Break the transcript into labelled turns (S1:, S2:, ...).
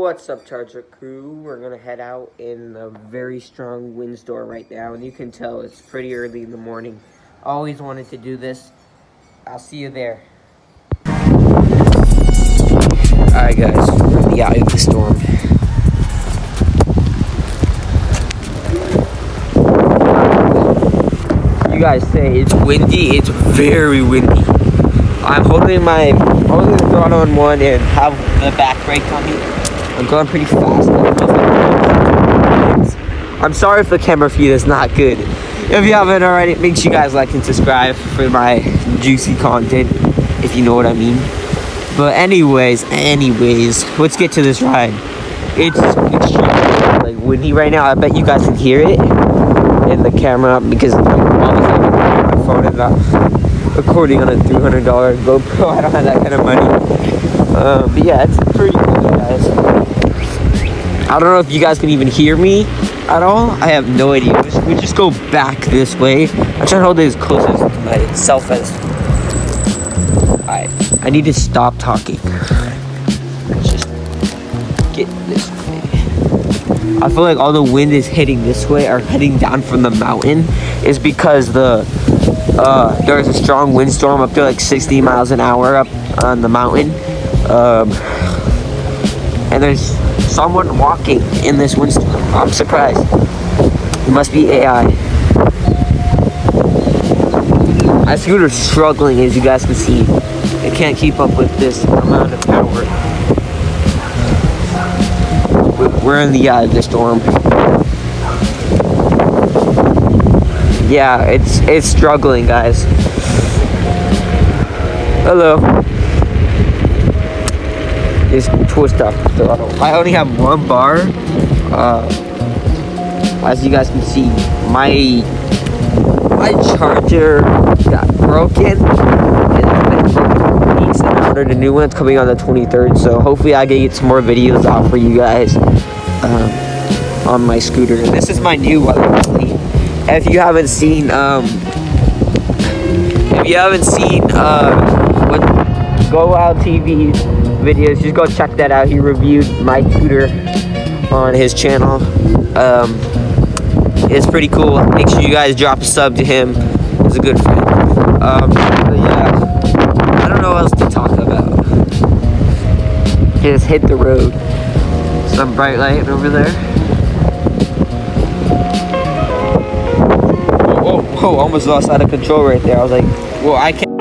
S1: What's up, Charger Crew? We're gonna head out in a very strong windstorm right now, and you can tell it's pretty early in the morning. Always wanted to do this. I'll see you there. Alright guys, we're in the eye of the storm. You guys say it's windy, it's very windy. I'm holding the throttle on one and have the back brake on me. I'm going pretty fast. I'm sorry if the camera feed is not good. If you haven't already, make sure you guys like and subscribe for my juicy content, if you know what I mean. But anyways, let's get to this ride. It's like windy right now. I bet you guys can hear it in the camera because I'm always having my phone and not recording on a $300 GoPro. I don't have that kind of money. But yeah, it's pretty cool, guys. I don't know if you guys can even hear me at all. I have no idea. We just go back this way. I'm trying to hold it as close as to myself as. I need to stop talking. Let's just get this way. I feel like all the wind is hitting this way or heading down from the mountain is because there's a strong windstorm up to like 60 miles an hour up on the mountain. And there's someone walking in this windstorm. I'm surprised. It must be AI. My scooter's struggling, as you guys can see. It can't keep up with this amount of power. We're in the eye of the storm. Yeah, it's struggling, guys. Hello. Just twist off the throttle. I only have one bar. As you guys can see, my charger got broken, and it's been weeks and I ordered a new one. It's coming on the 23rd. So hopefully I can get some more videos out for you guys on my scooter. And this is my new one. If you haven't seen what Go Out TV videos, just go check that out. He reviewed my scooter on his channel. It's pretty cool. Make sure you guys drop a sub to him. He's a good friend. But yeah, I don't know what else to talk about. Just hit the road. Some bright light over there. Whoa, almost lost out of control right there. I was like, well, I can't.